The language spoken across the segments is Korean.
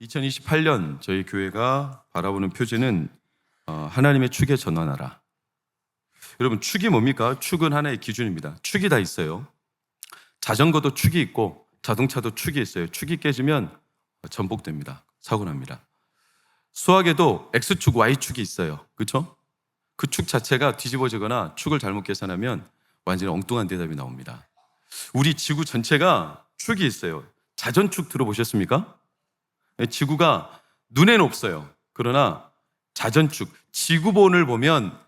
2028년 저희 교회가 바라보는 표지는 하나님의 축에 전환하라. 여러분, 축이 뭡니까? 축은 하나의 기준입니다. 축이 다 있어요. 자전거도 축이 있고 자동차도 축이 있어요. 축이 깨지면 전복됩니다. 사고 납니다. 수학에도 X축, Y축이 있어요. 그렇죠? 그 축 자체가 뒤집어지거나 축을 잘못 계산하면 완전히 엉뚱한 대답이 나옵니다. 우리 지구 전체가 축이 있어요. 자전축 들어보셨습니까? 지구가 눈에는 없어요. 그러나 자전축, 지구본을 보면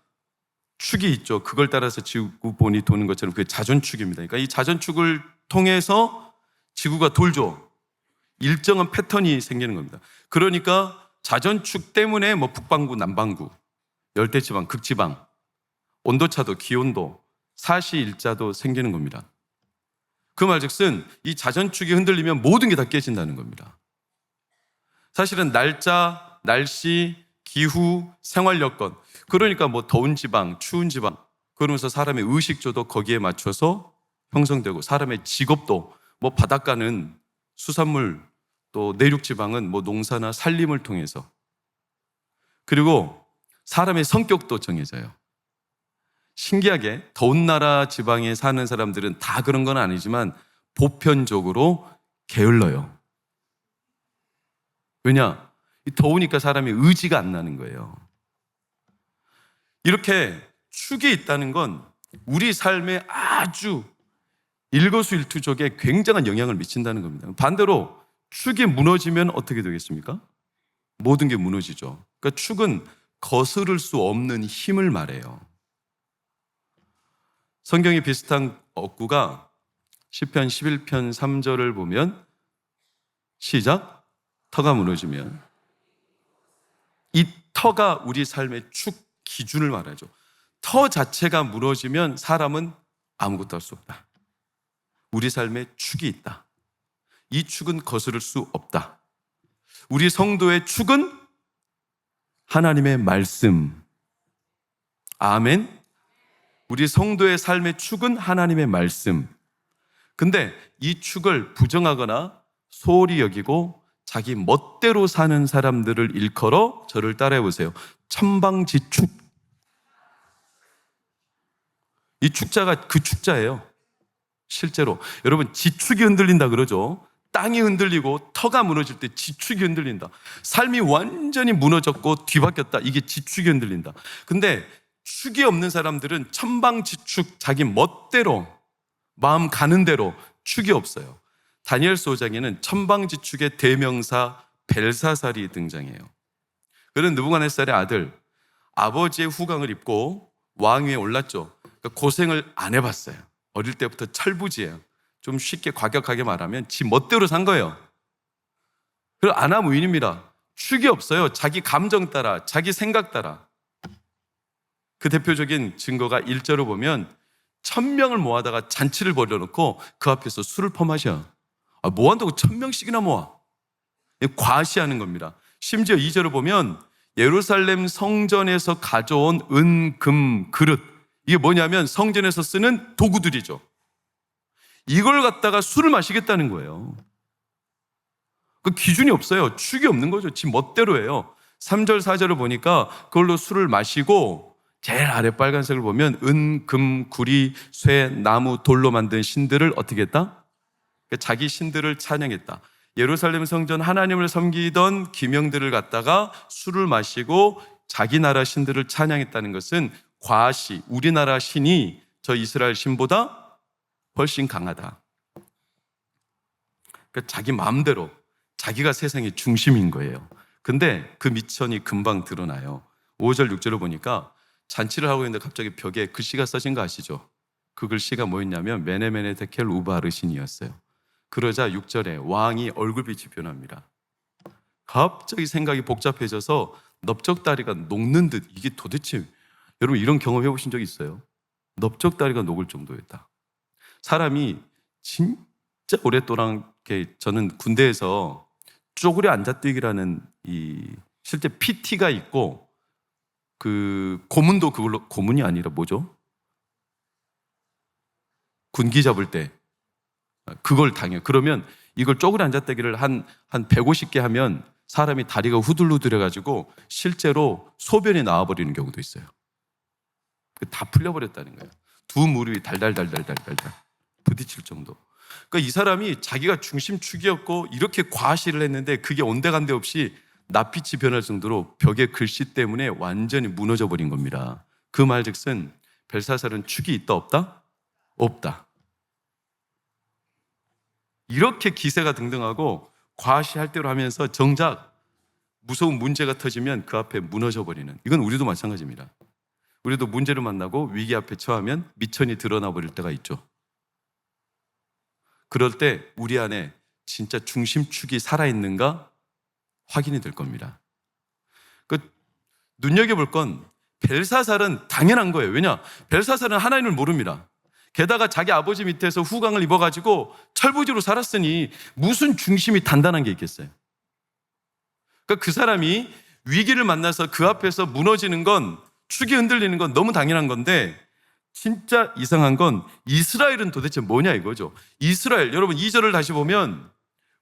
축이 있죠. 그걸 따라서 지구본이 도는 것처럼 그게 자전축입니다. 그러니까 이 자전축을 통해서 지구가 돌죠. 일정한 패턴이 생기는 겁니다. 그러니까 자전축 때문에 북반구, 남반구, 열대지방, 극지방, 온도차도, 기온도, 사시일자도 생기는 겁니다. 그 말즉슨 이 자전축이 흔들리면 모든 게 다 깨진다는 겁니다. 사실은 날짜, 날씨, 기후, 생활 여건, 그러니까 더운 지방, 추운 지방, 그러면서 사람의 의식조도 거기에 맞춰서 형성되고, 사람의 직업도 바닷가는 수산물, 또 내륙 지방은 농사나 산림을 통해서, 그리고 사람의 성격도 정해져요. 신기하게 더운 나라 지방에 사는 사람들은 다 그런 건 아니지만 보편적으로 게을러요. 왜냐? 더우니까 사람이 의지가 안 나는 거예요. 이렇게 축이 있다는 건 우리 삶에 아주 일거수일투족에 굉장한 영향을 미친다는 겁니다. 반대로 축이 무너지면 어떻게 되겠습니까? 모든 게 무너지죠. 그러니까 축은 거스를 수 없는 힘을 말해요. 성경에 비슷한 어구가 시편 11편 3절을 보면 시작, 터가 무너지면, 이 터가 우리 삶의 축 기준을 말하죠. 터 자체가 무너지면 사람은 아무것도 할 수 없다. 우리 삶에 축이 있다. 이 축은 거스를 수 없다. 우리 성도의 축은 하나님의 말씀. 아멘. 우리 성도의 삶의 축은 하나님의 말씀. 근데 이 축을 부정하거나 소홀히 여기고 자기 멋대로 사는 사람들을 일컬어 저를 따라해 보세요. 천방지축. 이 축자가 그 축자예요. 실제로 여러분, 지축이 흔들린다 그러죠. 땅이 흔들리고 터가 무너질 때 지축이 흔들린다. 삶이 완전히 무너졌고 뒤바뀌었다. 이게 지축이 흔들린다. 근데 축이 없는 사람들은 천방지축, 자기 멋대로 마음 가는 대로, 축이 없어요. 다니엘서 5장에는 천방지축의 대명사 벨사살이 등장해요. 그는 느부갓네살의 아들, 아버지의 후광을 입고 왕위에 올랐죠. 그러니까 고생을 안 해봤어요. 어릴 때부터 철부지예요. 좀 쉽게 과격하게 말하면 지 멋대로 산 거예요. 그리고 아나무인입니다. 축이 없어요. 자기 감정 따라, 자기 생각 따라. 그 대표적인 증거가 1절을 보면 1000명을 모아다가 잔치를 벌여놓고 그 앞에서 술을 퍼마셔. 뭐 한다고 1000명씩이나 모아? 과시하는 겁니다. 심지어 2절을 보면 예루살렘 성전에서 가져온 은, 금, 그릇, 이게 뭐냐면 성전에서 쓰는 도구들이죠. 이걸 갖다가 술을 마시겠다는 거예요. 그 기준이 없어요. 축이 없는 거죠. 지 멋대로 해요. 3절, 4절을 보니까 그걸로 술을 마시고 제일 아래 빨간색을 보면 은, 금, 구리, 쇠, 나무, 돌로 만든 신들을 어떻게 했다? 자기 신들을 찬양했다. 예루살렘 성전 하나님을 섬기던 기명들을 갖다가 술을 마시고 자기 나라 신들을 찬양했다는 것은 과시, 우리나라 신이 저 이스라엘 신보다 훨씬 강하다. 그러니까 자기 마음대로, 자기가 세상의 중심인 거예요. 근데 그 미천이 금방 드러나요. 5절, 6절을 보니까 잔치를 하고 있는데 갑자기 벽에 글씨가 써진 거 아시죠? 그 글씨가 뭐였냐면 메네메네 데켈 우바르신이었어요. 그러자 6절에 왕이 얼굴빛이 변합니다. 갑자기 생각이 복잡해져서 넓적다리가 녹는 듯, 이게 도대체, 여러분 이런 경험 해보신 적 있어요? 넓적다리가 녹을 정도였다. 사람이 진짜 오랫동안, 저는 군대에서 쪼그려 앉아뛰기라는 실제 PT가 있고, 그 고문도 그걸로, 고문이 아니라 뭐죠? 군기 잡을 때 그걸 당해요. 그러면 이걸 쪼그려 앉아뛰기를 한 150개 하면 사람이 다리가 후들후들해가지고 실제로 소변이 나와버리는 경우도 있어요. 다 풀려버렸다는 거예요. 두 무릎이 달달달달달달달 부딪힐 정도. 그러니까 이 사람이 자기가 중심축이었고 이렇게 과시를 했는데 그게 온데간데 없이 낯빛이 변할 정도로 벽의 글씨 때문에 완전히 무너져 버린 겁니다. 그 말즉슨 벨사살은 축이 있다 없다? 없다. 이렇게 기세가 등등하고 과시할 대로 하면서 정작 무서운 문제가 터지면 그 앞에 무너져 버리는, 이건 우리도 마찬가지입니다. 우리도 문제를 만나고 위기 앞에 처하면 미천이 드러나 버릴 때가 있죠. 그럴 때 우리 안에 진짜 중심축이 살아있는가 확인이 될 겁니다. 눈여겨볼 건 벨사살은 당연한 거예요. 왜냐? 벨사살은 하나님을 모릅니다. 게다가 자기 아버지 밑에서 후광을 입어가지고 철부지로 살았으니 무슨 중심이 단단한 게 있겠어요. 그러니까 그 사람이 위기를 만나서 그 앞에서 무너지는 건, 축이 흔들리는 건 너무 당연한 건데, 진짜 이상한 건 이스라엘은 도대체 뭐냐 이거죠. 이스라엘, 여러분 2절을 다시 보면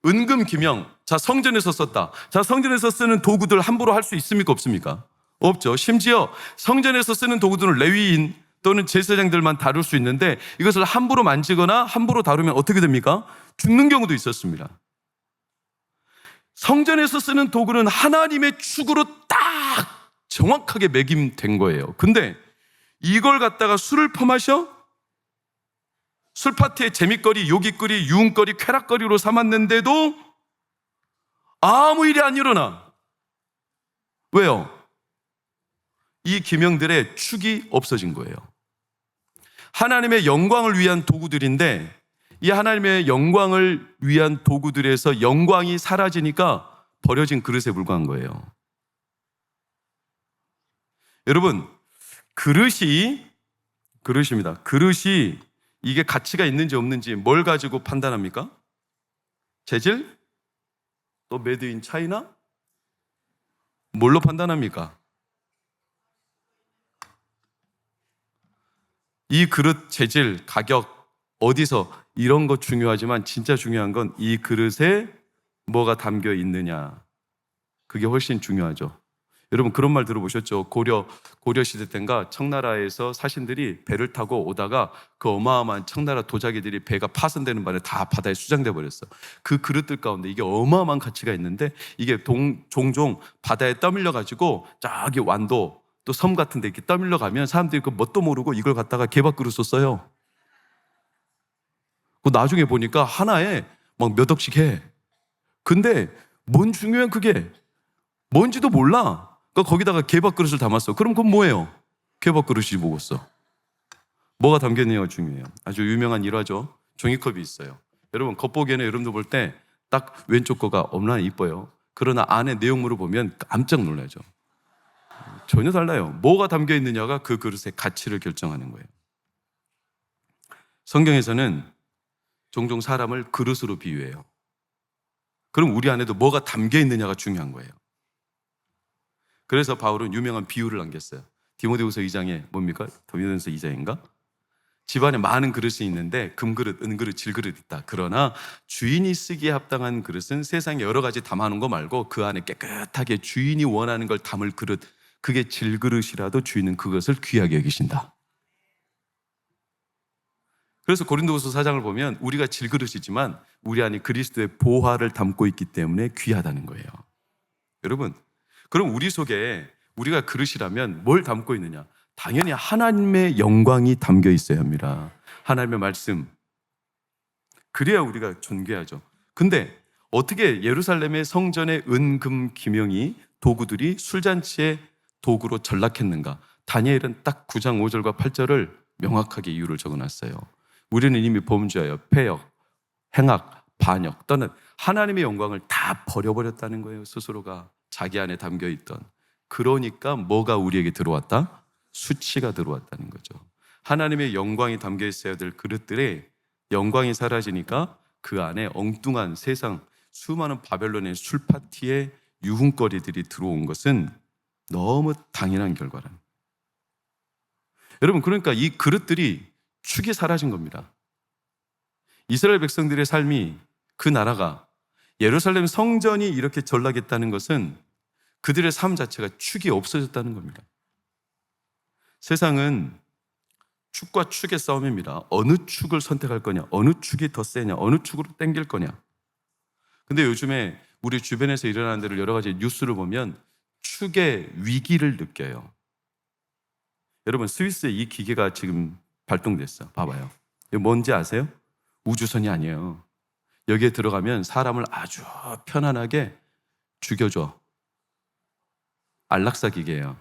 은금기명, 자 성전에서 썼다. 자 성전에서 쓰는 도구들 함부로 할 수 있습니까 없습니까? 없죠. 심지어 성전에서 쓰는 도구들은 레위인 또는 제사장들만 다룰 수 있는데 이것을 함부로 만지거나 함부로 다루면 어떻게 됩니까? 죽는 경우도 있었습니다. 성전에서 쓰는 도구는 하나님의 축으로 딱 정확하게 매김된 거예요. 근데 이걸 갖다가 술을 퍼마셔? 술 파티에 재밌거리, 요깃거리, 유흥거리, 쾌락거리로 삼았는데도 아무 일이 안 일어나. 왜요? 이 기명들의 축이 없어진 거예요. 하나님의 영광을 위한 도구들인데 이 하나님의 영광을 위한 도구들에서 영광이 사라지니까 버려진 그릇에 불과한 거예요. 여러분, 그릇입니다. 그릇이 이게 가치가 있는지 없는지 뭘 가지고 판단합니까? 재질? 또 메이드 인 차이나? 뭘로 판단합니까? 이 그릇 재질, 가격, 어디서, 이런 거 중요하지만 진짜 중요한 건 이 그릇에 뭐가 담겨 있느냐. 그게 훨씬 중요하죠. 여러분 그런 말 들어보셨죠? 고려 시대 때인가 청나라에서 사신들이 배를 타고 오다가 그 어마어마한 청나라 도자기들이 배가 파손되는 바람에 다 바다에 수장돼 버렸어. 그 그릇들 가운데 이게 어마어마한 가치가 있는데 이게 종종 바다에 떠밀려 가지고 저기 완도 또 섬 같은 데 이렇게 떠밀려 가면 사람들이 그 뭣도 모르고 이걸 갖다가 개밥 그릇으로 써요. 그 나중에 보니까 하나에 막 몇 억씩 해. 근데 뭔 중요한 그게 뭔지도 몰라. 그러니까 거기다가 개밥 그릇을 담았어. 그럼 그건 뭐예요? 개밥 그릇이 뭐겠어? 뭐가 담겼느냐가 중요해요. 아주 유명한 일화죠. 종이컵이 있어요. 여러분 겉보기에는 여러분도 볼 때 딱 왼쪽 거가 얼마나 이뻐요. 그러나 안에 내용물을 보면 깜짝 놀라죠. 전혀 달라요. 뭐가 담겨 있느냐가 그 그릇의 가치를 결정하는 거예요. 성경에서는 종종 사람을 그릇으로 비유해요. 그럼 우리 안에도 뭐가 담겨 있느냐가 중요한 거예요. 그래서 바울은 유명한 비유를 남겼어요. 디모데후서 2장에 뭡니까? 디모데후서 2장인가? 집안에 많은 그릇이 있는데 금그릇, 은그릇, 질그릇 있다. 그러나 주인이 쓰기에 합당한 그릇은 세상에 여러 가지 담아놓은 거 말고 그 안에 깨끗하게 주인이 원하는 걸 담을 그릇, 그게 질그릇이라도 주인은 그것을 귀하게 여기신다. 그래서 고린도후서 4장을 보면 우리가 질그릇이지만 우리 안에 그리스도의 보화를 담고 있기 때문에 귀하다는 거예요. 여러분, 그럼 우리 속에 우리가 그릇이라면 뭘 담고 있느냐? 당연히 하나님의 영광이 담겨 있어야 합니다. 하나님의 말씀. 그래야 우리가 존귀하죠. 근데 어떻게 예루살렘의 성전의 은금 기명이 도구들이 술잔치의 도구로 전락했는가? 다니엘은 딱 9장 5절과 8절을 명확하게 이유를 적어놨어요. 우리는 이미 범죄하여 패역, 행악, 반역 또는 하나님의 영광을 다 버려버렸다는 거예요. 스스로가 자기 안에 담겨있던. 그러니까 뭐가 우리에게 들어왔다? 수치가 들어왔다는 거죠. 하나님의 영광이 담겨있어야 될 그릇들에 영광이 사라지니까 그 안에 엉뚱한 세상 수많은 바벨론의 술파티에 유흥거리들이 들어온 것은 너무 당연한 결과란. 여러분, 그러니까 이 그릇들이 축이 사라진 겁니다. 이스라엘 백성들의 삶이, 그 나라가 예루살렘 성전이 이렇게 전락했다는 것은 그들의 삶 자체가 축이 없어졌다는 겁니다. 세상은 축과 축의 싸움입니다. 어느 축을 선택할 거냐, 어느 축이 더 세냐, 어느 축으로 땡길 거냐. 근데 요즘에 우리 주변에서 일어나는 대로 여러 가지 뉴스를 보면 축의 위기를 느껴요. 여러분, 스위스에 이 기계가 지금 발동됐어. 봐봐요. 이거 뭔지 아세요? 우주선이 아니에요. 여기에 들어가면 사람을 아주 편안하게 죽여줘. 안락사 기계예요.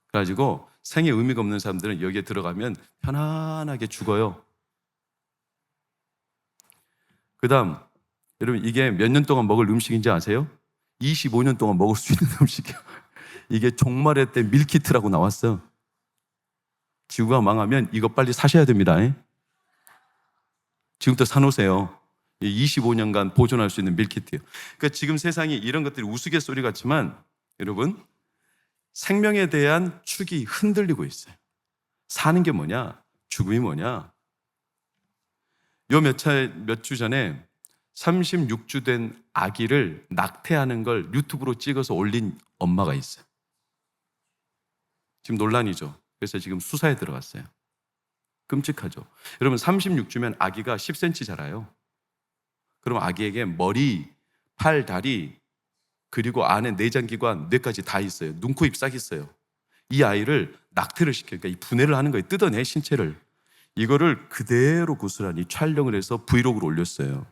그래가지고 생에 의미가 없는 사람들은 여기에 들어가면 편안하게 죽어요. 그 다음, 여러분, 이게 몇 년 동안 먹을 음식인지 아세요? 25년 동안 먹을 수 있는 음식이에요. 이게 종말의 때 밀키트라고 나왔어. 지구가 망하면 이거 빨리 사셔야 됩니다. 지금부터 사놓으세요. 25년간 보존할 수 있는 밀키트예요. 그러니까 지금 세상이 이런 것들이 우스갯소리 같지만 여러분, 생명에 대한 축이 흔들리고 있어요. 사는 게 뭐냐? 죽음이 뭐냐? 요 몇 주 전에 36주 된 아기를 낙태하는 걸 유튜브로 찍어서 올린 엄마가 있어요. 지금 논란이죠. 그래서 지금 수사에 들어갔어요. 끔찍하죠. 여러분, 36주면 아기가 10cm 자라요. 그럼 아기에게 머리, 팔, 다리, 그리고 안에 내장기관, 뇌까지 다 있어요. 눈, 코, 입 싹 있어요. 이 아이를 낙태를 시켜요. 그러니까 이 분해를 하는 거예요. 뜯어내, 신체를. 이거를 그대로 고스란히 촬영을 해서 브이로그로 올렸어요.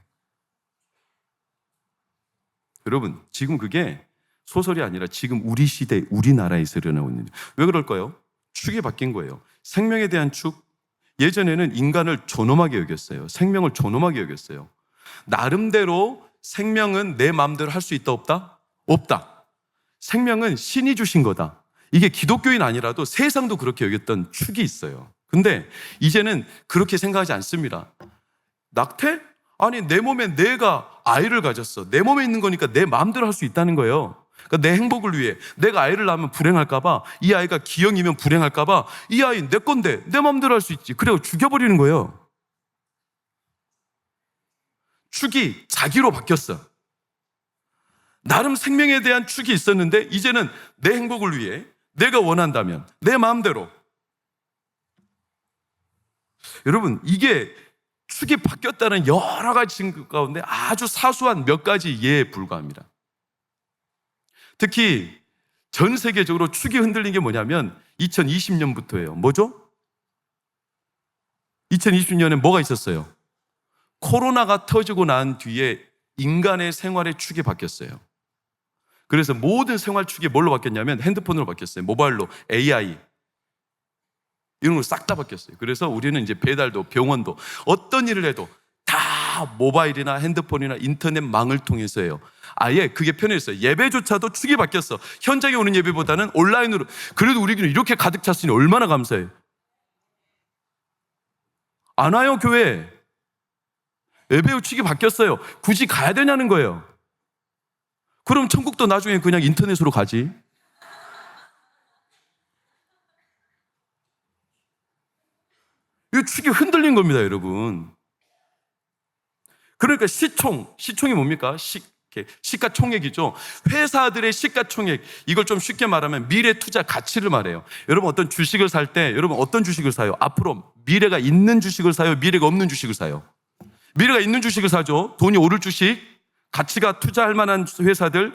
여러분, 지금 그게 소설이 아니라 지금 우리 시대, 우리나라에서 일어나고 있는 거예요. 왜 그럴까요? 축이 바뀐 거예요. 생명에 대한 축. 예전에는 인간을 존엄하게 여겼어요. 생명을 존엄하게 여겼어요. 나름대로 생명은 내 마음대로 할 수 있다, 없다? 없다. 생명은 신이 주신 거다. 이게 기독교인 아니라도 세상도 그렇게 여겼던 축이 있어요. 근데 이제는 그렇게 생각하지 않습니다. 낙태? 아니, 내 몸에 내가 아이를 가졌어. 내 몸에 있는 거니까 내 마음대로 할 수 있다는 거예요. 그러니까 내 행복을 위해 내가 아이를 낳으면 불행할까봐, 이 아이가 기형이면 불행할까봐 이 아이 내 건데 내 마음대로 할 수 있지. 그래서 죽여버리는 거예요. 축이 자기로 바뀌었어. 나름 생명에 대한 축이 있었는데 이제는 내 행복을 위해 내가 원한다면 내 마음대로. 여러분, 이게 축이 바뀌었다는 여러 가지 증거 가운데 아주 사소한 몇 가지 예에 불과합니다. 특히 전 세계적으로 축이 흔들린 게 뭐냐면 2020년부터예요. 뭐죠? 2020년에 뭐가 있었어요? 코로나가 터지고 난 뒤에 인간의 생활의 축이 바뀌었어요. 그래서 모든 생활 축이 뭘로 바뀌었냐면 핸드폰으로 바뀌었어요. 모바일로, AI 이런 걸 싹 다 바뀌었어요. 그래서 우리는 이제 배달도, 병원도, 어떤 일을 해도 다 모바일이나 핸드폰이나 인터넷망을 통해서 해요. 아예 그게 편해졌어요. 예배조차도 축이 바뀌었어. 현장에 오는 예배보다는 온라인으로. 그래도 우리 교회는 이렇게 가득 찼으니 얼마나 감사해요. 안 와요, 교회. 예배 축이 바뀌었어요. 굳이 가야 되냐는 거예요. 그럼 천국도 나중에 그냥 인터넷으로 가지. 이 축이 흔들린 겁니다, 여러분. 그러니까 시총이 뭡니까? 시가총액이죠. 회사들의 시가총액, 이걸 좀 쉽게 말하면 미래 투자 가치를 말해요. 여러분, 어떤 주식을 살 때 여러분 어떤 주식을 사요? 앞으로 미래가 있는 주식을 사요? 미래가 없는 주식을 사요? 미래가 있는 주식을 사죠. 돈이 오를 주식, 가치가 투자할 만한 회사들.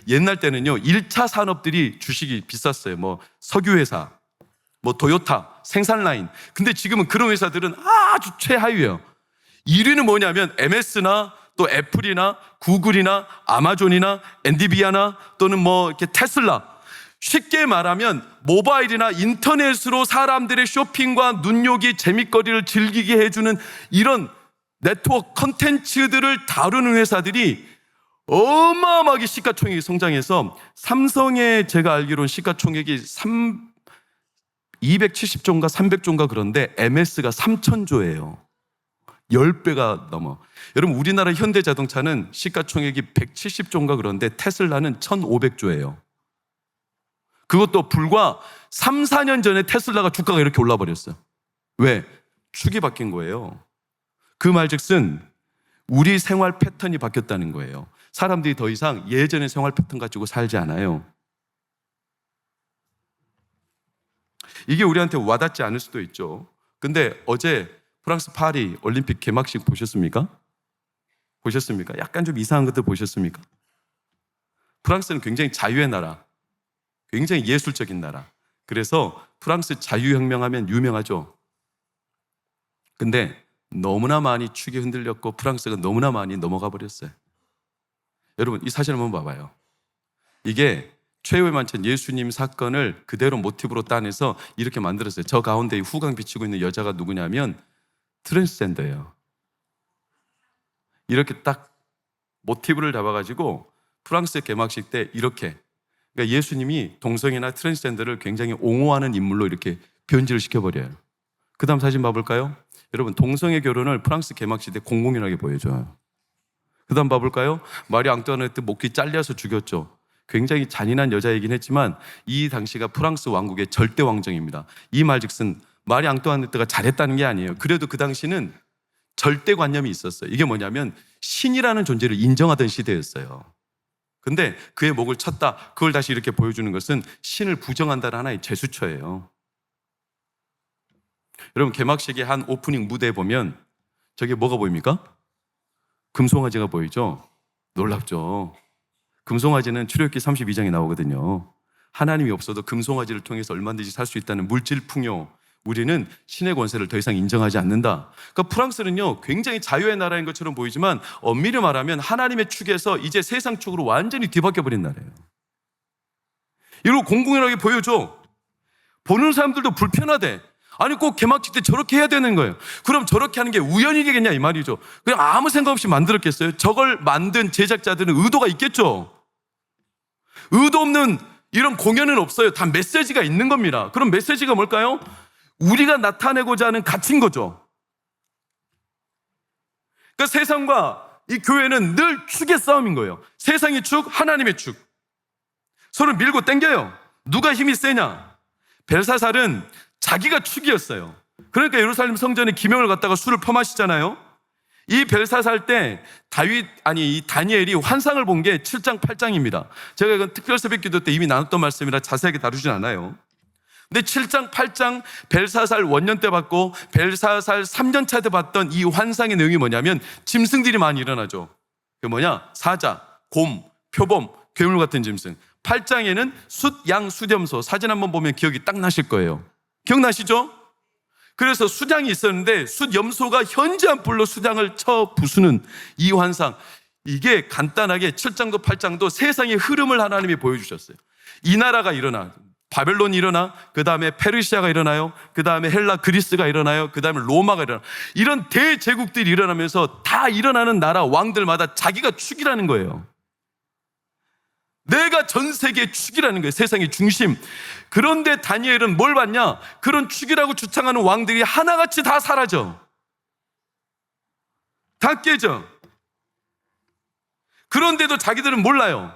옛날 때는요, 1차 산업들이 주식이 비쌌어요. 뭐 석유회사, 뭐 도요타, 생산라인. 근데 지금은 그런 회사들은 아주 최하위예요. 1위는 뭐냐면 MS나 또 애플이나 구글이나 아마존이나 엔비디아나 또는 뭐 이렇게 테슬라. 쉽게 말하면 모바일이나 인터넷으로 사람들의 쇼핑과 눈요기, 재밌거리를 즐기게 해주는 이런 네트워크 컨텐츠들을 다루는 회사들이 어마어마하게 시가총액이 성장해서 삼성의 제가 알기로는 시가총액이 270조인가 300조인가 그런데 MS가 3,000조예요. 10배가 넘어. 여러분, 우리나라 현대자동차는 시가총액이 170조인가 그런데 테슬라는 1,500조예요. 그것도 불과 3, 4년 전에 테슬라가 주가가 이렇게 올라버렸어요. 왜? 축이 바뀐 거예요. 그 말즉슨 우리 생활 패턴이 바뀌었다는 거예요. 사람들이 더 이상 예전의 생활 패턴 가지고 살지 않아요. 이게 우리한테 와닿지 않을 수도 있죠. 근데 어제 프랑스 파리 올림픽 개막식 보셨습니까? 보셨습니까? 약간 좀 이상한 것들 보셨습니까? 프랑스는 굉장히 자유의 나라, 굉장히 예술적인 나라. 그래서 프랑스 자유혁명하면 유명하죠. 근데 너무나 많이 축이 흔들렸고 프랑스가 너무나 많이 넘어가 버렸어요. 여러분, 이 사실 한번 봐봐요. 이게 최후의 만찬 예수님 사건을 그대로 모티브로 따내서 이렇게 만들었어요. 저 가운데 후광 비치고 있는 여자가 누구냐면 트랜스젠더예요. 이렇게 딱 모티브를 잡아가지고 프랑스 개막식 때 이렇게, 그러니까 예수님이 동성애나 트랜스젠더를 굉장히 옹호하는 인물로 이렇게 변질을 시켜버려요. 그 다음 사진 봐볼까요? 여러분, 동성애 결혼을 프랑스 개막식 때 공공연하게 보여줘요. 그 다음 봐볼까요? 마리 앙뚜아네트 목이 잘려서 죽였죠. 굉장히 잔인한 여자이긴 했지만 이 당시가 프랑스 왕국의 절대 왕정입니다. 이 말즉슨 마리 앙뚜아네트가 잘했다는 게 아니에요. 그래도 그 당시는 절대관념이 있었어요. 이게 뭐냐면 신이라는 존재를 인정하던 시대였어요. 근데 그의 목을 쳤다, 그걸 다시 이렇게 보여주는 것은 신을 부정한다는 하나의 제스처예요. 여러분, 개막식의 한 오프닝 무대에 보면 저게 뭐가 보입니까? 금송아지가 보이죠? 놀랍죠? 금송아지는 출애굽기 32장에 나오거든요. 하나님이 없어도 금송아지를 통해서 얼마든지 살 수 있다는 물질 풍요, 우리는 신의 권세를 더 이상 인정하지 않는다. 그러니까 프랑스는요, 굉장히 자유의 나라인 것처럼 보이지만 엄밀히 말하면 하나님의 축에서 이제 세상 축으로 완전히 뒤바뀌어 버린 나라예요. 이걸 공공연하게 보여줘. 보는 사람들도 불편하대. 아니, 꼭 개막식 때 저렇게 해야 되는 거예요. 그럼 저렇게 하는 게 우연이겠냐 이 말이죠. 그냥 아무 생각 없이 만들었겠어요? 저걸 만든 제작자들은 의도가 있겠죠. 의도 없는 이런 공연은 없어요. 다 메시지가 있는 겁니다. 그럼 메시지가 뭘까요? 우리가 나타내고자 하는 가치인 거죠. 그러니까 세상과 이 교회는 늘 축의 싸움인 거예요. 세상의 축, 하나님의 축. 서로 밀고 당겨요. 누가 힘이 세냐? 벨사살은 자기가 축이었어요. 그러니까 예루살렘 성전에 기명을 갖다가 술을 퍼마시잖아요. 이 벨사살 때 이 다니엘이 환상을 본 게 7장 8장입니다 제가 이건 특별 새벽 기도 때 이미 나눴던 말씀이라 자세하게 다루진 않아요. 근데 7장 8장 벨사살 원년 때 받고 벨사살 3년 차 때 봤던 이 환상의 내용이 뭐냐면 짐승들이 많이 일어나죠. 그게 뭐냐? 사자, 곰, 표범, 괴물 같은 짐승. 8장에는 숫, 양, 수렴소. 사진 한번 보면 기억이 딱 나실 거예요. 기억나시죠? 그래서 수장이 있었는데 숫염소가 현저한 불로 수장을 쳐 부수는 이 환상, 이게 간단하게 7장도 8장도 세상의 흐름을 하나님이 보여주셨어요. 이 나라가 일어나, 바벨론이 일어나, 그 다음에 페르시아가 일어나요, 그 다음에 헬라 그리스가 일어나요, 그 다음에 로마가 일어나. 이런 대제국들이 일어나면서 다 일어나는 나라 왕들마다 자기가 축이라는 거예요. 내가 전 세계의 축이라는 거예요. 세상의 중심. 그런데 다니엘은 뭘 봤냐? 그런 축이라고 주창하는 왕들이 하나같이 다 사라져. 다 깨져. 그런데도 자기들은 몰라요.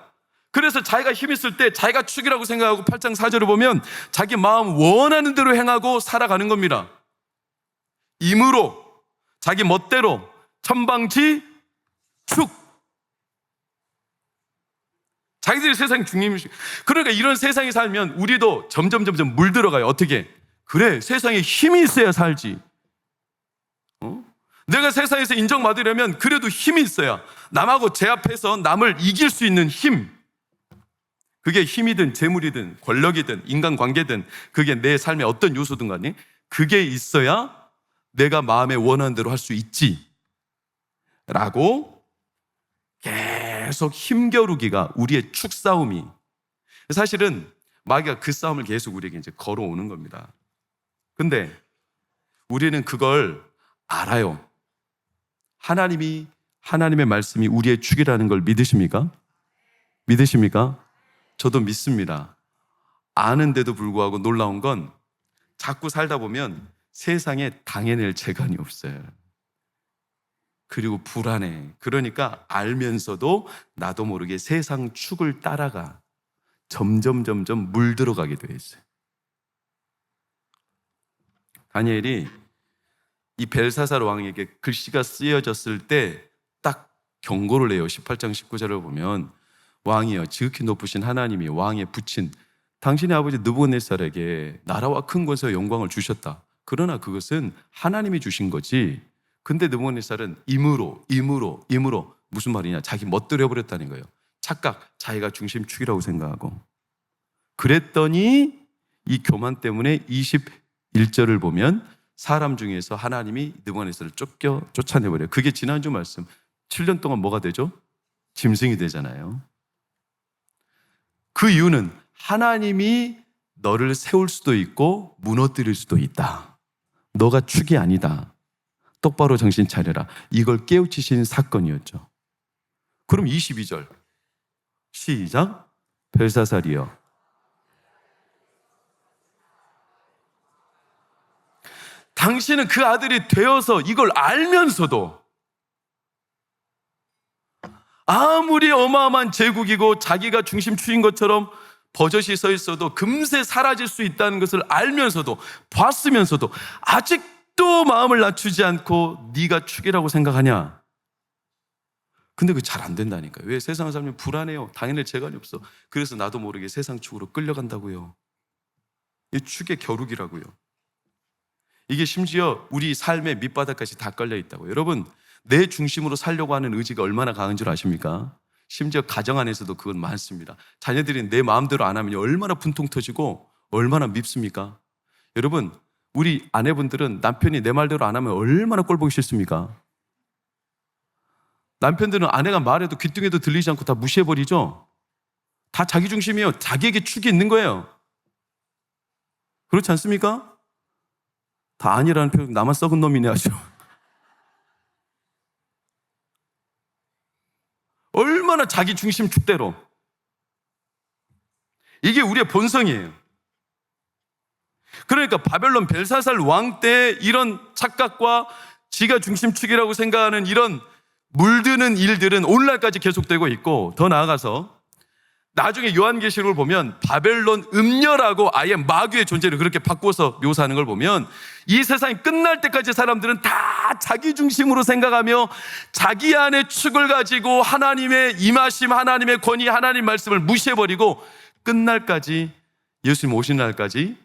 그래서 자기가 힘 있을 때 자기가 축이라고 생각하고 8장 4절을 보면 자기 마음 원하는 대로 행하고 살아가는 겁니다. 임으로, 자기 멋대로, 천방지 축. 자기들이 세상의 중심이시. 그러니까 이런 세상에 살면 우리도 점점 물들어가요. 어떻게? 그래, 세상에 힘이 있어야 살지. 내가 세상에서 인정받으려면 그래도 힘이 있어야, 남하고 제압해서 남을 이길 수 있는 힘. 그게 힘이든 재물이든 권력이든 인간관계든 그게 내 삶의 어떤 요소든 간에 그게 있어야 내가 마음에 원하는 대로 할 수 있지 라고 계속 힘겨루기가 우리의 축싸움이, 사실은 마귀가 그 싸움을 계속 우리에게 이제 걸어오는 겁니다. 근데 우리는 그걸 알아요. 하나님의 말씀이 우리의 축이라는 걸 믿으십니까? 믿으십니까? 저도 믿습니다. 아는데도 불구하고 놀라운 건 자꾸 살다 보면 세상에 당해낼 재간이 없어요. 그리고 불안해. 그러니까 알면서도 나도 모르게 세상 축을 따라가 점점 물들어가게 돼 있어요. 다니엘이 이 벨사살 왕에게 글씨가 쓰여졌을 때 딱 경고를 해요. 18장 19절을 보면 왕이여 지극히 높으신 하나님이 왕에 붙인 당신의 아버지 느부갓네살에게 나라와 큰 권세와 영광을 주셨다. 그러나 그것은 하나님이 주신 거지. 근데 느부갓네살은 임으로 무슨 말이냐? 자기 멋대로 해버렸다는 거예요. 착각, 자기가 중심축이라고 생각하고. 그랬더니 이 교만 때문에 21절을 보면 사람 중에서 하나님이 느부갓네살을 쫓아내버려요. 그게 지난주 말씀 7년 동안 뭐가 되죠? 짐승이 되잖아요. 그 이유는 하나님이 너를 세울 수도 있고 무너뜨릴 수도 있다. 너가 축이 아니다. 똑바로 정신 차려라. 이걸 깨우치신 사건이었죠. 그럼 22절 시작. 벨사살이여 당신은 그 아들이 되어서 이걸 알면서도 아무리 어마어마한 제국이고 자기가 중심축인 것처럼 버젓이 서 있어도 금세 사라질 수 있다는 것을 알면서도 봤으면서도 아직도 마음을 낮추지 않고 네가 축이라고 생각하냐? 근데 그게 잘 안 된다니까요. 왜? 세상을 살면 불안해요. 당연히 재간이 없어. 그래서 나도 모르게 세상 축으로 끌려간다고요. 이 축의 겨루기라고요. 이게 심지어 우리 삶의 밑바닥까지 다 깔려 있다고요. 여러분, 내 중심으로 살려고 하는 의지가 얼마나 강한 줄 아십니까? 심지어 가정 안에서도 그건 많습니다. 자녀들이 내 마음대로 안 하면 얼마나 분통 터지고 얼마나 밉습니까? 여러분, 우리 아내분들은 남편이 내 말대로 안 하면 얼마나 꼴보기 싫습니까? 남편들은 아내가 말해도 귀뚱해도 들리지 않고 다 무시해버리죠? 다 자기 중심이에요. 자기에게 축이 있는 거예요. 그렇지 않습니까? 다 아니라는 표현, 나만 썩은 놈이네 하죠. 얼마나 자기 중심 축대로. 이게 우리의 본성이에요. 그러니까 바벨론 벨사살 왕 때 이런 착각과 지가 중심축이라고 생각하는 이런 물드는 일들은 오늘날까지 계속되고 있고, 더 나아가서 나중에 요한계시록을 보면 바벨론 음녀라고 아예 마귀의 존재를 그렇게 바꿔서 묘사하는 걸 보면 이 세상이 끝날 때까지 사람들은 다 자기 중심으로 생각하며 자기 안에 축을 가지고 하나님의 임하심, 하나님의 권위, 하나님 말씀을 무시해버리고 끝날까지, 예수님 오신 날까지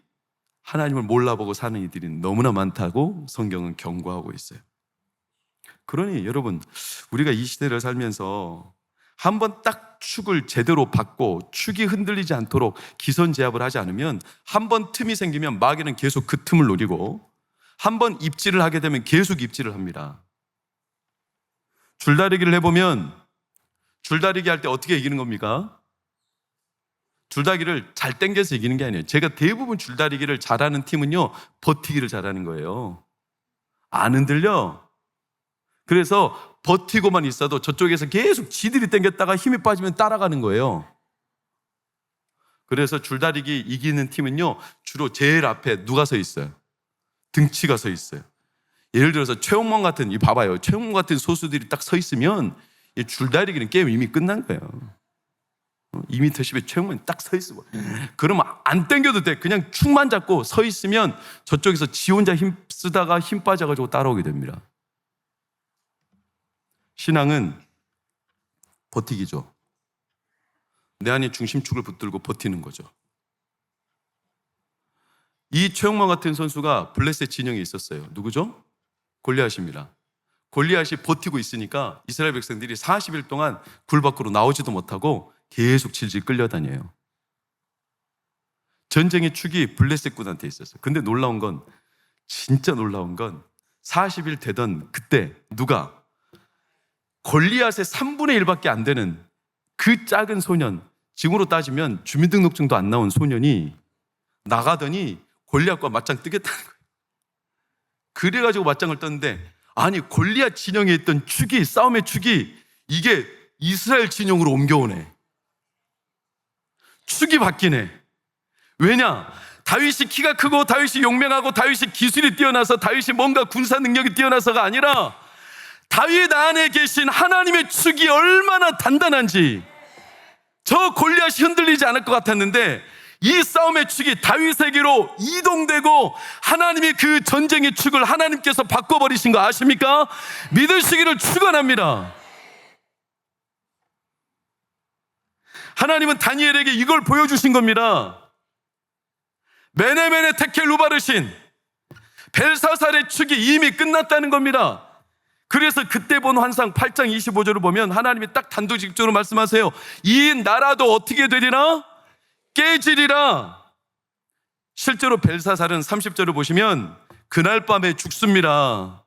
하나님을 몰라보고 사는 이들이 너무나 많다고 성경은 경고하고 있어요. 그러니 여러분, 우리가 이 시대를 살면서 한번 딱 축을 제대로 받고 축이 흔들리지 않도록 기선제압을 하지 않으면 한번 틈이 생기면 마귀는 계속 그 틈을 노리고 한번 입질을 하게 되면 계속 입질을 합니다. 줄다리기를 해보면 줄다리기 할 때 어떻게 이기는 겁니까? 줄다리기를 잘 당겨서 이기는 게 아니에요. 제가 대부분 줄다리기를 잘하는 팀은요, 버티기를 잘하는 거예요. 안 흔들려. 그래서 버티고만 있어도 저쪽에서 계속 지들이 당겼다가 힘이 빠지면 따라가는 거예요. 그래서 줄다리기 이기는 팀은요, 주로 제일 앞에 누가 서 있어요? 등치가 서 있어요. 예를 들어서 최홍만 같은, 이 봐봐요. 최홍만 같은 소수들이 딱 서 있으면 이 줄다리기는 게임 이미 끝난 거예요. 2m 10에 최홍만이 딱 서 있어. 그러면 안 당겨도 돼. 그냥 축만 잡고 서 있으면 저쪽에서 지 혼자 힘 쓰다가 힘 빠져가지고 따라오게 됩니다. 신앙은 버티기죠. 내 안에 중심축을 붙들고 버티는 거죠. 이 최용만 같은 선수가 블레셋 진영에 있었어요. 누구죠? 골리앗입니다. 골리앗이 버티고 있으니까 이스라엘 백성들이 40일 동안 굴 밖으로 나오지도 못하고 계속 질질 끌려다녀요. 전쟁의 축이 블레셋 군한테 있었어요. 근데 놀라운 건, 진짜 놀라운 건 40일 되던 그때 누가 골리앗의 3분의 1밖에 안 되는 그 작은 소년, 지금으로 따지면 주민등록증도 안 나온 소년이 나가더니 골리앗과 맞짱 뜨겠다는 거예요. 그래가지고 맞짱을 떴는데, 아니 골리앗 진영에 있던 축이, 싸움의 축이 이게 이스라엘 진영으로 옮겨오네. 축이 바뀌네. 왜냐? 다윗이 키가 크고 다윗이 용맹하고 다윗이 기술이 뛰어나서 다윗이 뭔가 군사 능력이 뛰어나서가 아니라 다윗 안에 계신 하나님의 축이 얼마나 단단한지, 저 골리앗이 흔들리지 않을 것 같았는데 이 싸움의 축이 다윗에게로 이동되고 하나님의 그 전쟁의 축을 하나님께서 바꿔버리신 거 아십니까? 믿으시기를 축원합니다. 하나님은 다니엘에게 이걸 보여주신 겁니다. 메네메네 테켈 우바르신, 벨사살의 축이 이미 끝났다는 겁니다. 그래서 그때 본 환상 8장 25절을 보면 하나님이 딱 단도직입적으로 말씀하세요. 이 나라도 어떻게 되리라? 깨지리라. 실제로 벨사살은 30절을 보시면 그날 밤에 죽습니다.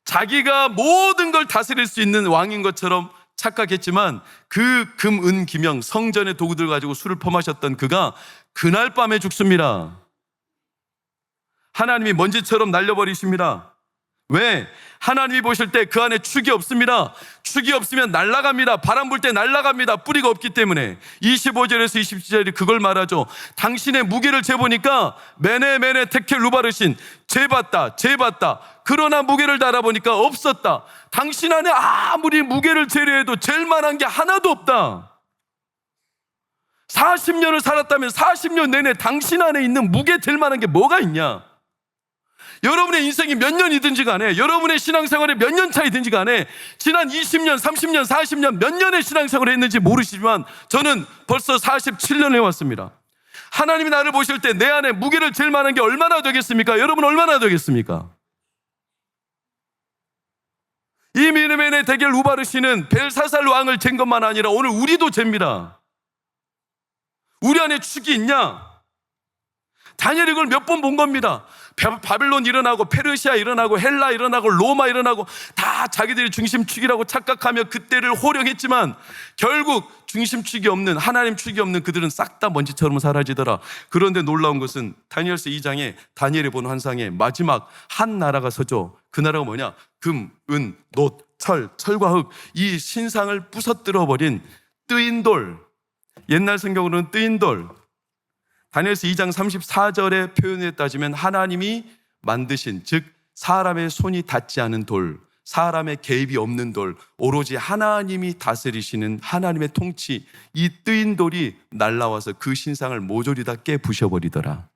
자기가 모든 걸 다스릴 수 있는 왕인 것처럼 착각했지만 그 금, 은, 기명, 성전의 도구들 가지고 술을 퍼마셨던 그가 그날 밤에 죽습니다. 하나님이 먼지처럼 날려버리십니다. 왜? 하나님이 보실 때 그 안에 축이 없습니다. 축이 없으면 날아갑니다. 바람 불 때 날아갑니다. 뿌리가 없기 때문에. 25절에서 27절이 그걸 말하죠. 당신의 무게를 재보니까 메네 테켈 루바르신, 재봤다. 그러나 무게를 달아보니까 없었다. 당신 안에 아무리 무게를 재려 해도 잴 만한 게 하나도 없다. 40년을 살았다면 40년 내내 당신 안에 있는 무게 잴 만한 게 뭐가 있냐? 여러분의 인생이 몇 년이든지 간에, 여러분의 신앙생활이 몇 년 차이든지 간에, 지난 20년, 30년, 40년 몇 년의 신앙생활을 했는지 모르시지만 저는 벌써 47년 해왔습니다. 하나님이 나를 보실 때 내 안에 무게를 잴 만한 게 얼마나 되겠습니까? 여러분 얼마나 되겠습니까? 이 미르멘의 대결 우바르시는 벨사살 왕을 잰 것만 아니라 오늘 우리도 잽니다. 우리 안에 축이 있냐? 다니엘이 그걸 몇 번 본 겁니다. 바빌론 일어나고 페르시아 일어나고 헬라 일어나고 로마 일어나고 다 자기들이 중심축이라고 착각하며 그때를 호령했지만 결국 중심축이 없는, 하나님 축이 없는 그들은 싹 다 먼지처럼 사라지더라. 그런데 놀라운 것은 다니엘서 2장에 다니엘이 본 환상에 마지막 한 나라가 서죠. 그 나라가 뭐냐? 금, 은, 놋, 철과 흙, 이 신상을 부서뜨려버린 뜨인 돌, 옛날 성경으로는 뜨인 돌, 다니엘서 2장 34절의 표현에 따지면 하나님이 만드신, 즉 사람의 손이 닿지 않은 돌, 사람의 개입이 없는 돌, 오로지 하나님이 다스리시는 하나님의 통치, 이 뜨인 돌이 날라와서 그 신상을 모조리 다 깨부셔버리더라.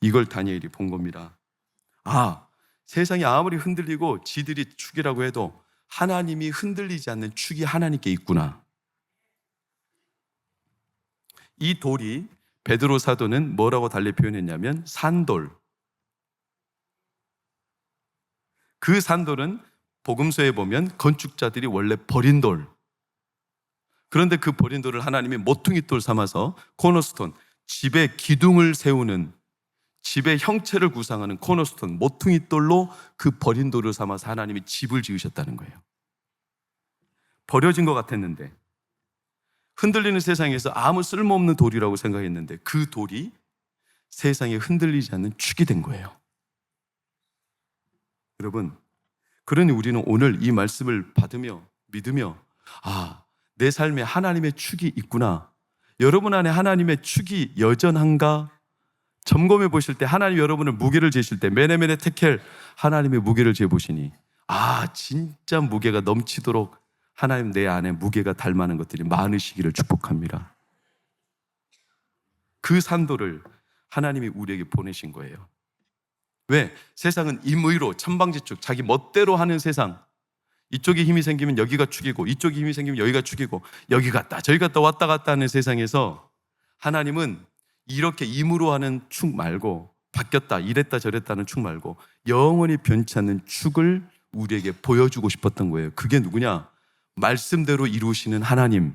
이걸 다니엘이 본 겁니다. 아, 세상이 아무리 흔들리고 지들이 축이라고 해도 하나님이 흔들리지 않는 축이 하나님께 있구나. 이 돌이 베드로 사도는 뭐라고 달리 표현했냐면 산돌. 그 산돌은 복음서에 보면 건축자들이 원래 버린 돌. 그런데 그 버린 돌을 하나님이 모퉁이 돌 삼아서 코너스톤, 집의 기둥을 세우는, 집의 형체를 구상하는 코너스톤, 모퉁이 돌로 그 버린 돌을 삼아서 하나님이 집을 지으셨다는 거예요. 버려진 것 같았는데, 흔들리는 세상에서 아무 쓸모없는 돌이라고 생각했는데 그 돌이 세상에 흔들리지 않는 축이 된 거예요. 여러분, 그러니 우리는 오늘 이 말씀을 받으며 믿으며 아, 내 삶에 하나님의 축이 있구나. 여러분 안에 하나님의 축이 여전한가? 점검해 보실 때 하나님 여러분을 무게를 재실 때 메네메네 테켈 하나님의 무게를 재보시니 아, 진짜 무게가 넘치도록 하나님 내 안에 무게가 닮아는 것들이 많으시기를 축복합니다. 그 산도를 하나님이 우리에게 보내신 거예요. 왜? 세상은 임의로 천방지축, 자기 멋대로 하는 세상. 이쪽에 힘이 생기면 여기가 축이고 이쪽에 힘이 생기면 여기가 축이고 여기 갔다 저기 갔다 왔다 갔다 하는 세상에서 하나님은 이렇게 임의로 하는 축 말고 바뀌었다 이랬다 저랬다는 축 말고 영원히 변치 않는 축을 우리에게 보여주고 싶었던 거예요. 그게 누구냐? 말씀대로 이루시는 하나님.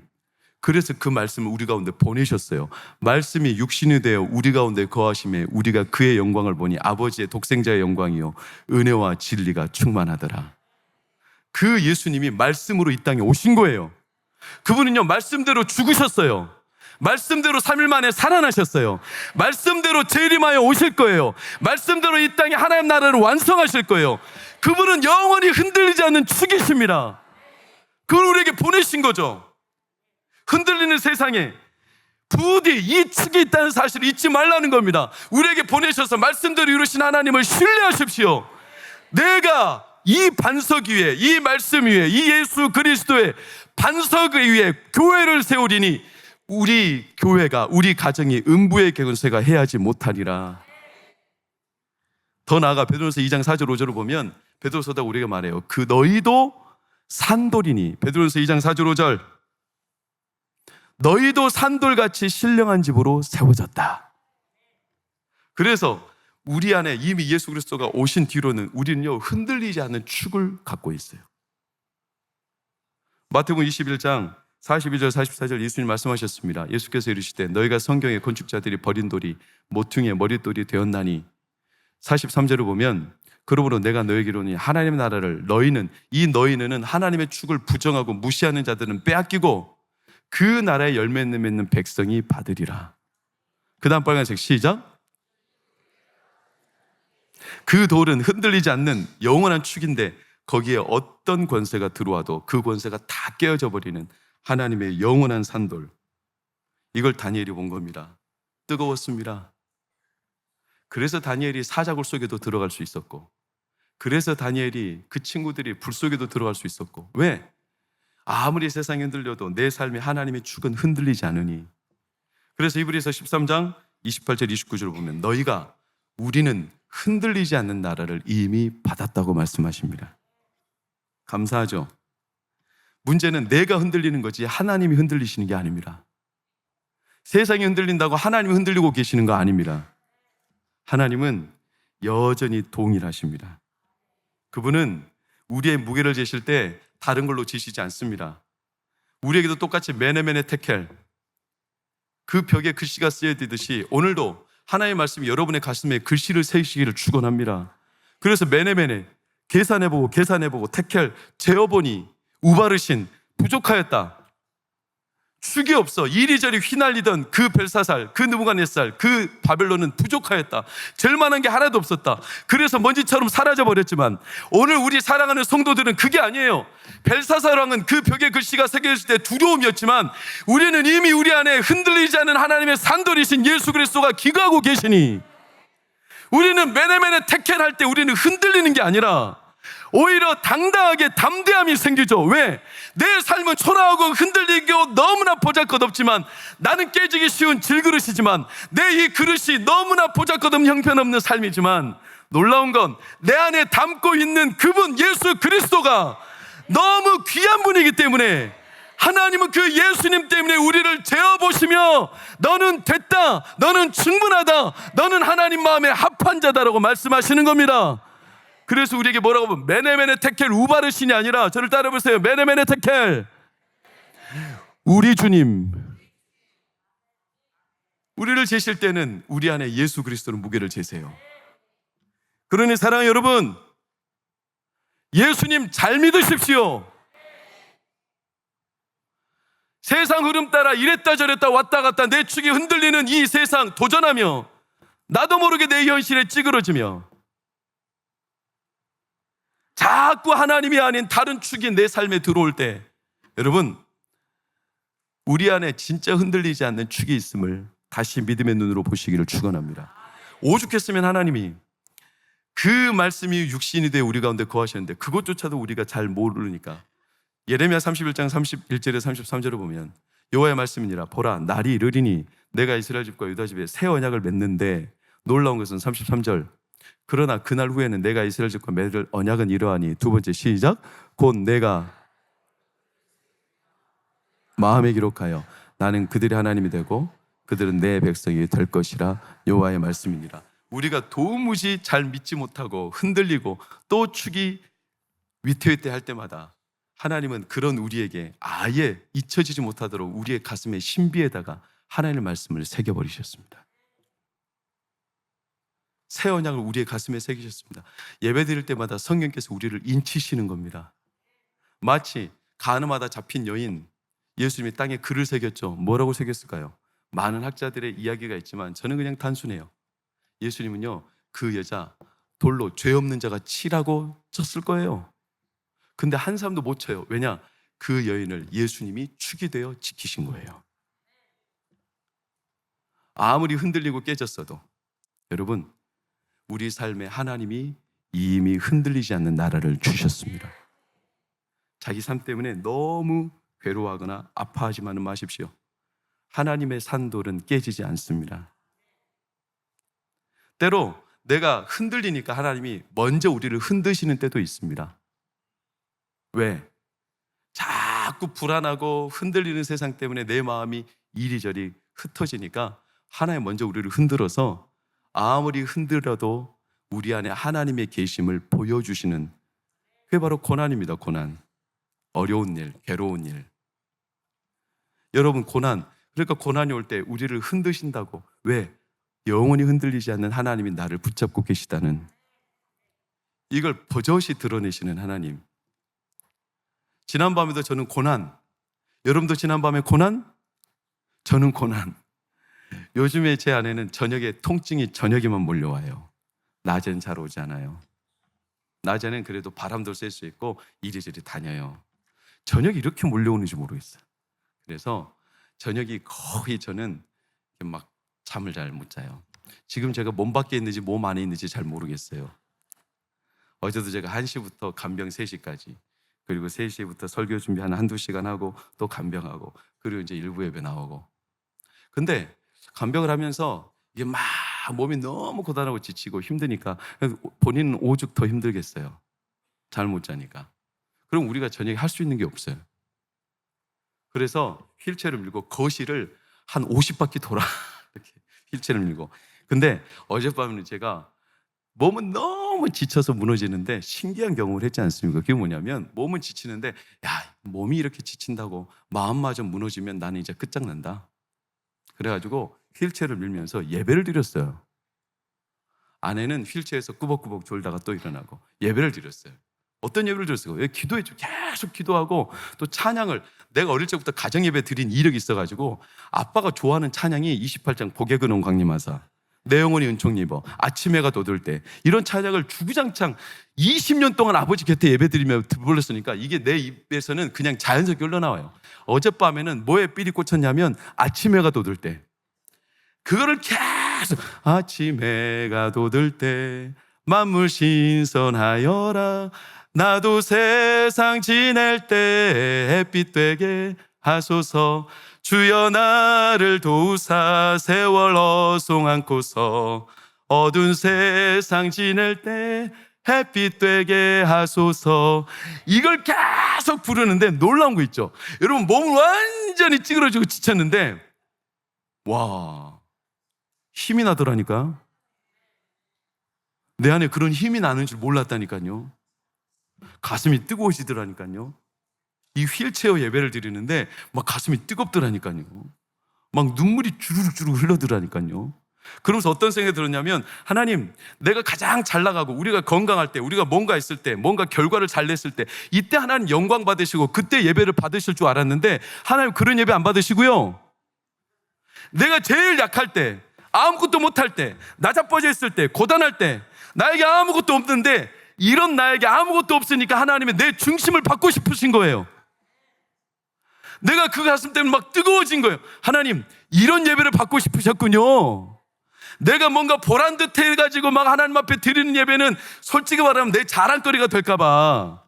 그래서 그 말씀을 우리 가운데 보내셨어요. 말씀이 육신이 되어 우리 가운데 거하심에 우리가 그의 영광을 보니 아버지의 독생자의 영광이요 은혜와 진리가 충만하더라. 그 예수님이 말씀으로 이 땅에 오신 거예요. 그분은요 말씀대로 죽으셨어요. 말씀대로 3일 만에 살아나셨어요. 말씀대로 재림하여 오실 거예요. 말씀대로 이 땅에 하나님 나라를 완성하실 거예요. 그분은 영원히 흔들리지 않는 축이십니다. 그걸 우리에게 보내신 거죠. 흔들리는 세상에 부디 이 축이 있다는 사실을 잊지 말라는 겁니다. 우리에게 보내셔서 말씀대로 이루신 하나님을 신뢰하십시오. 내가 이 반석 위에, 이 말씀 위에, 이 예수 그리스도의 반석 위에 교회를 세우리니 우리 교회가, 우리 가정이 음부의 갱세가 해하지 못하리라. 더 나아가 베드로서 2장 4절 5절을 보면 베드로서다 우리가 말해요. 그 너희도 산돌이니. 베드로서 2장 4절 5절 너희도 산돌같이 신령한 집으로 세워졌다. 그래서 우리 안에 이미 예수 그리스도가 오신 뒤로는 우리는요, 흔들리지 않는 축을 갖고 있어요. 마태복음 21장 42절 44절 예수님 말씀하셨습니다. 예수께서 이르시되 너희가 성경의 건축자들이 버린 돌이 모퉁이의 머릿돌이 되었나니, 43절을 보면 그러므로 내가 너에게 이르노니 하나님의 나라를 너희는 하나님의 축을 부정하고 무시하는 자들은 빼앗기고 그 나라의 열매 맺는 백성이 받으리라. 그 다음 빨간색 시작. 그 돌은 흔들리지 않는 영원한 축인데 거기에 어떤 권세가 들어와도 그 권세가 다 깨어져 버리는 하나님의 영원한 산돌. 이걸 다니엘이 본 겁니다. 뜨거웠습니다. 그래서 다니엘이 사자굴 속에도 들어갈 수 있었고, 그래서 다니엘이 그 친구들이 불 속에도 들어갈 수 있었고. 왜? 아무리 세상이 흔들려도 내 삶에 하나님의 축은 흔들리지 않으니. 그래서 히브리서 13장 28절 29절을 보면 우리는 흔들리지 않는 나라를 이미 받았다고 말씀하십니다. 감사하죠? 문제는 내가 흔들리는 거지 하나님이 흔들리시는 게 아닙니다. 세상이 흔들린다고 하나님이 흔들리고 계시는 거 아닙니다. 하나님은 여전히 동일하십니다. 그분은 우리의 무게를 재실 때 다른 걸로 재시지 않습니다. 우리에게도 똑같이 메네메네 테켈, 그 벽에 글씨가 쓰여지듯이 오늘도 하나님의 말씀이 여러분의 가슴에 글씨를 새기시기를 축원합니다. 그래서 메네메네 계산해보고 테켈 재어보니 우바르신 부족하였다. 축이 없어. 이리저리 휘날리던 그 벨사살, 그 느부갓네살, 그 바벨론은 부족하였다. 잴 만한 게 하나도 없었다. 그래서 먼지처럼 사라져버렸지만 오늘 우리 사랑하는 성도들은 그게 아니에요. 벨사살 왕은 그 벽에 글씨가 새겨졌을 때 두려움이었지만 우리는 이미 우리 안에 흔들리지 않는 하나님의 산돌이신 예수 그리스도가 기거하고 계시니, 우리는 메네메네 테켈 할 때 우리는 흔들리는 게 아니라 오히려 당당하게 담대함이 생기죠. 왜? 내 삶은 초라하고 흔들리고 너무나 보잘것없지만, 나는 깨지기 쉬운 질그릇이지만, 내 이 그릇이 너무나 보잘것없는 형편없는 삶이지만, 놀라운 건 내 안에 담고 있는 그분 예수 그리스도가 너무 귀한 분이기 때문에 하나님은 그 예수님 때문에 우리를 재어보시며 너는 됐다, 너는 충분하다, 너는 하나님 마음에 합한 자다라고 말씀하시는 겁니다. 그래서 우리에게 뭐라고 하면 메네메네 테켈 우바르신이 아니라, 저를 따라해보세요. 메네메네 테켈, 우리 주님. 우리를 재실 때는 우리 안에 예수 그리스도는 무게를 재세요. 그러니 사랑하는 여러분, 예수님 잘 믿으십시오. 세상 흐름 따라 이랬다 저랬다 왔다 갔다 내 축이 흔들리는 이 세상 도전하며 나도 모르게 내 현실에 찌그러지며 자꾸 하나님이 아닌 다른 축이 내 삶에 들어올 때, 여러분, 우리 안에 진짜 흔들리지 않는 축이 있음을 다시 믿음의 눈으로 보시기를 축원합니다. 오죽했으면 하나님이 그 말씀이 육신이 되어 우리 가운데 거하셨는데 그것조차도 우리가 잘 모르니까, 예레미야 31장 31절에 33절을 보면 여호와의 말씀이니라, 보라 날이 이르리니 내가 이스라엘 집과 유다 집에 새 언약을 맺는데, 놀라운 것은 33절, 그러나 그날 후에는 내가 이스라엘 집과 맺을 언약은 이러하니, 두 번째 시작, 곧 내가 마음에 기록하여 나는 그들의 하나님이 되고 그들은 내 백성이 될 것이라 여호와의 말씀이니라. 우리가 도무지 잘 믿지 못하고 흔들리고 또 축이 위태위태할 때마다 하나님은 그런 우리에게 아예 잊혀지지 못하도록 우리의 가슴의 신비에다가 하나님의 말씀을 새겨버리셨습니다. 새 언약을 우리의 가슴에 새기셨습니다. 예배 드릴 때마다 성령께서 우리를 인치시는 겁니다. 마치 가늠하다 잡힌 여인, 예수님이 땅에 글을 새겼죠. 뭐라고 새겼을까요? 많은 학자들의 이야기가 있지만 저는 그냥 단순해요. 예수님은요, 그 여자 돌로 죄 없는 자가 치라고 쳤을 거예요. 근데 한 사람도 못 쳐요. 왜냐? 그 여인을 예수님이 축이 되어 지키신 거예요. 아무리 흔들리고 깨졌어도 여러분, 우리 삶에 하나님이 이미 흔들리지 않는 나라를 주셨습니다. 자기 삶 때문에 너무 괴로워하거나 아파하지만은 마십시오. 하나님의 산돌은 깨지지 않습니다. 때로 내가 흔들리니까 하나님이 먼저 우리를 흔드시는 때도 있습니다. 왜? 자꾸 불안하고 흔들리는 세상 때문에 내 마음이 이리저리 흩어지니까 하나님 먼저 우리를 흔들어서 아무리 흔들어도 우리 안에 하나님의 계심을 보여주시는, 그게 바로 고난입니다. 고난. 어려운 일, 괴로운 일. 여러분, 고난, 그러니까 고난이 올 때 우리를 흔드신다고. 왜? 영원히 흔들리지 않는 하나님이 나를 붙잡고 계시다는, 이걸 버젓이 드러내시는 하나님. 지난밤에도 저는 고난, 여러분도 지난밤에 고난? 저는 고난. 요즘에 제 아내는 저녁에 통증이 저녁에만 몰려와요. 낮엔 잘 오지 않아요. 낮에는 그래도 바람도 쐴 수 있고 이리저리 다녀요. 저녁이 이렇게 몰려오는지 모르겠어요. 그래서 저녁이 거의 저는 막 잠을 잘 못 자요. 지금 제가 몸 밖에 있는지 몸 안에 있는지 잘 모르겠어요. 어제도 제가 1시부터 간병 3시까지, 그리고 3시부터 설교 준비 한 1-2시간 하고 또 간병하고, 그리고 이제 일부 예배 나오고. 근데 간병을 하면서 이게 막 몸이 너무 고단하고 지치고 힘드니까 본인은 오죽 더 힘들겠어요. 잠 못 자니까. 그럼 우리가 저녁에 할 수 있는 게 없어요. 그래서 휠체어를 밀고 거실을 한 50바퀴 돌아. 이렇게 휠체어를 밀고. 근데 어젯밤에는 제가 몸은 너무 지쳐서 무너지는데 신기한 경험을 했지 않습니까? 그게 뭐냐면, 몸은 지치는데 야, 몸이 이렇게 지친다고 마음마저 무너지면 나는 이제 끝장난다. 그래가지고 휠체어를 밀면서 예배를 드렸어요. 아내는 휠체어에서 꾸벅꾸벅 졸다가 또 일어나고 예배를 드렸어요. 어떤 예배를 드렸어요? 기도했죠. 계속 기도하고 또 찬양을, 내가 어릴 적부터 가정예배 드린 이력이 있어가지고 아빠가 좋아하는 찬양이 28장 복에 그는 광림하사, 내 영혼이 은총 입어, 아침 해가 돋을 때, 이런 찬양을 주구장창 20년 동안 아버지 곁에 예배 드리며 불렀으니까 이게 내 입에서는 그냥 자연스럽게 흘러나와요. 어젯밤에는 뭐에 삘이 꽂혔냐면 아침 해가 돋을 때, 그거를 계속 아침 해가 돋을 때 만물 신선하여라, 나도 세상 지낼 때 햇빛 되게 하소서, 주여 나를 도우사 세월 어송 않고서 어두운 세상 지낼 때 햇빛 되게 하소서. 이걸 계속 부르는데 놀라운 거 있죠. 여러분, 몸을 완전히 찌그러지고 지쳤는데 와, 힘이 나더라니까. 내 안에 그런 힘이 나는 줄 몰랐다니까요. 가슴이 뜨거워지더라니까요. 이 휠체어 예배를 드리는데 막 가슴이 뜨겁더라니까요. 막 눈물이 주르륵 흘러더라니까요. 그러면서 어떤 생각이 들었냐면, 하나님, 내가 가장 잘 나가고 우리가 건강할 때, 우리가 뭔가 있을 때, 뭔가 결과를 잘 냈을 때, 이때 하나님 영광 받으시고 그때 예배를 받으실 줄 알았는데 하나님 그런 예배 안 받으시고요. 내가 제일 약할 때, 아무것도 못할 때, 나자빠져 있을 때, 고단할 때, 나에게 아무것도 없는데 이런 나에게 아무것도 없으니까 하나님의 내 중심을 받고 싶으신 거예요. 내가 그 가슴 때문에 막 뜨거워진 거예요. 하나님, 이런 예배를 받고 싶으셨군요. 내가 뭔가 보란듯 해가지고 막 하나님 앞에 드리는 예배는 솔직히 말하면 내 자랑거리가 될까봐,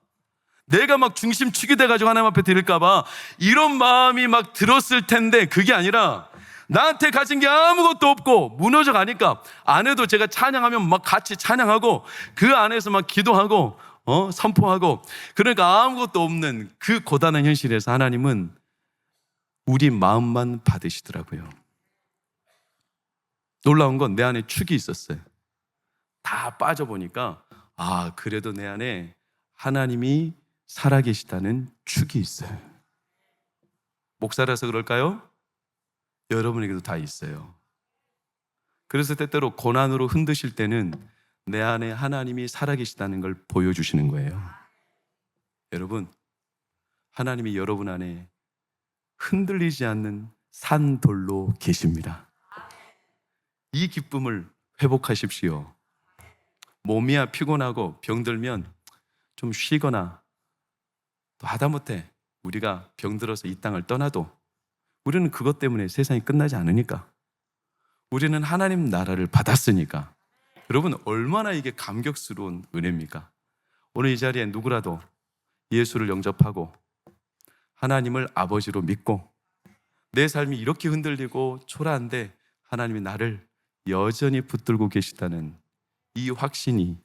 내가 막 중심 축이 돼가지고 하나님 앞에 드릴까봐 이런 마음이 막 들었을 텐데, 그게 아니라 나한테 가진 게 아무것도 없고 무너져 가니까, 아내도 제가 찬양하면 막 같이 찬양하고 그 안에서 막 기도하고 선포하고, 그러니까 아무것도 없는 그 고단한 현실에서 하나님은 우리 마음만 받으시더라고요. 놀라운 건 내 안에 축이 있었어요. 다 빠져보니까 그래도 내 안에 하나님이 살아계시다는 축이 있어요. 목사라서 그럴까요? 여러분에게도 다 있어요. 그래서 때때로 고난으로 흔드실 때는 내 안에 하나님이 살아계시다는 걸 보여주시는 거예요. 여러분, 하나님이 여러분 안에 흔들리지 않는 산돌로 계십니다. 이 기쁨을 회복하십시오. 몸이야 피곤하고 병들면 좀 쉬거나, 또 하다못해 우리가 병들어서 이 땅을 떠나도 우리는 그것 때문에 세상이 끝나지 않으니까, 우리는 하나님 나라를 받았으니까. 여러분, 얼마나 이게 감격스러운 은혜입니까? 오늘 이 자리에 누구라도 예수를 영접하고 하나님을 아버지로 믿고 내 삶이 이렇게 흔들리고 초라한데 하나님이 나를 여전히 붙들고 계시다는 이 확신이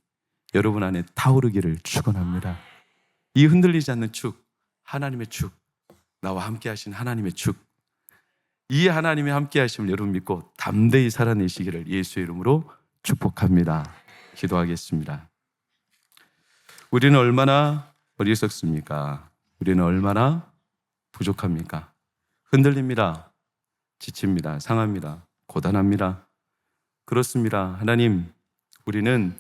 여러분 안에 타오르기를 축원합니다. 이 흔들리지 않는 축, 하나님의 축, 나와 함께 하신 하나님의 축, 이 하나님의 함께 하심을 여러분 믿고 담대히 살아내시기를 예수의 이름으로 축복합니다. 기도하겠습니다. 우리는 얼마나 어리석습니까? 우리는 얼마나 부족합니까? 흔들립니다. 지칩니다. 상합니다. 고단합니다. 그렇습니다. 하나님, 우리는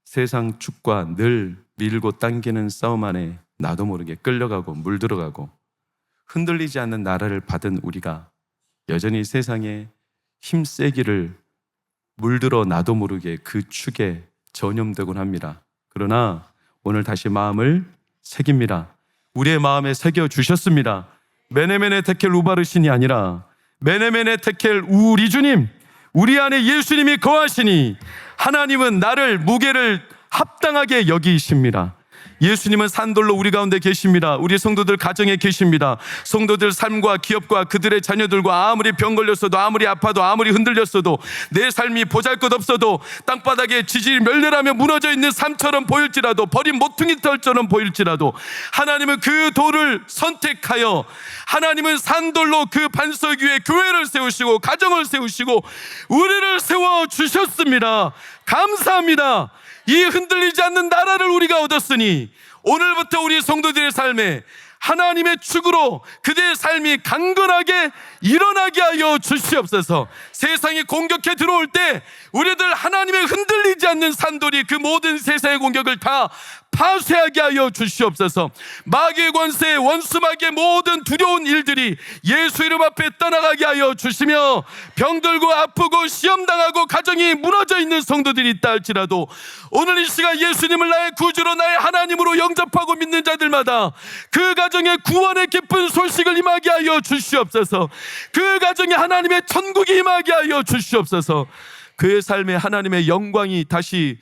세상 축과 늘 밀고 당기는 싸움 안에 나도 모르게 끌려가고 물들어가고 흔들리지 않는 나라를 받은 우리가 여전히 세상에 힘세기를 물들어 나도 모르게 그 축에 전염되곤 합니다. 그러나 오늘 다시 마음을 새깁니다. 우리의 마음에 새겨주셨습니다. 메네메네 테켈 우바르신이 아니라 메네메네 테켈 우리 주님, 우리 안에 예수님이 거하시니 하나님은 나를 무게를 합당하게 여기십니다. 예수님은 산돌로 우리 가운데 계십니다. 우리 성도들 가정에 계십니다. 성도들 삶과 기업과 그들의 자녀들과 아무리 병 걸렸어도, 아무리 아파도, 아무리 흔들렸어도, 내 삶이 보잘것없어도, 땅바닥에 지질이 멸렬하며 무너져 있는 삶처럼 보일지라도, 버린 모퉁이털처럼 보일지라도, 하나님은 그 돌을 선택하여 하나님은 산돌로 그 반석 위에 교회를 세우시고 가정을 세우시고 우리를 세워주셨습니다. 감사합니다. 이 흔들리지 않는 나라를 우리가 얻었으니 오늘부터 우리 성도들의 삶에 하나님의 축으로 그들의 삶이 강건하게 일어나게 하여 주시옵소서. 세상이 공격해 들어올 때 우리들 하나님의 흔들리지 않는 산돌이 그 모든 세상의 공격을 다 파쇄하게 하여 주시옵소서. 마귀의 권세, 원수마귀의 모든 두려운 일들이 예수 이름 앞에 떠나가게 하여 주시며, 병들고 아프고 시험당하고 가정이 무너져 있는 성도들이 있다 할지라도 오늘 이 시간 예수님을 나의 구주로 나의 하나님으로 영접하고 믿는 자들마다 그 가정에 구원의 기쁜 소식을 임하게 하여 주시옵소서. 그 가정에 하나님의 천국이 임하게 하여 주시옵소서. 그의 삶에 하나님의 영광이 다시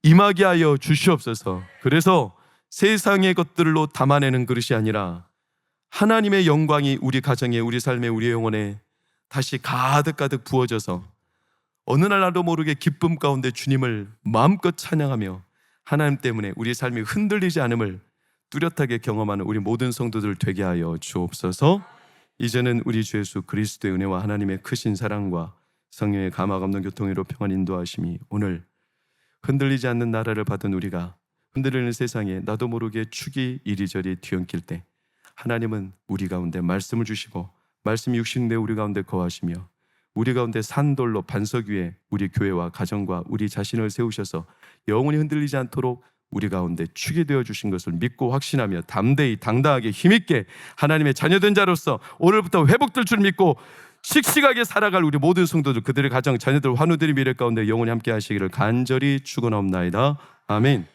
임하게 하여 주시옵소서. 그래서 세상의 것들로 담아내는 그릇이 아니라 하나님의 영광이 우리 가정에, 우리 삶에, 우리 영혼에 다시 가득가득 부어져서 어느 날 나도 모르게 기쁨 가운데 주님을 마음껏 찬양하며 하나님 때문에 우리 삶이 흔들리지 않음을 뚜렷하게 경험하는 우리 모든 성도들 되게 하여 주옵소서. 이제는 우리 주 예수 그리스도의 은혜와 하나님의 크신 사랑과 성령의 감화 감동 교통으로 평안 인도하심이 오늘 흔들리지 않는 나라를 받은 우리가 흔들리는 세상에 나도 모르게 축이 이리저리 뒤엉킬 때 하나님은 우리 가운데 말씀을 주시고 말씀이 육신 내 우리 가운데 거하시며 우리 가운데 산돌로 반석 위에 우리 교회와 가정과 우리 자신을 세우셔서 영원히 흔들리지 않도록 우리 가운데 축이 되어 주신 것을 믿고 확신하며 담대히 당당하게 힘있게 하나님의 자녀된 자로서 오늘부터 회복될 줄 믿고 씩씩하게 살아갈 우리 모든 성도들, 그들의 가정, 자녀들, 환우들의 미래 가운데 영원히 함께 하시기를 간절히 축원하옵나이다. 아멘.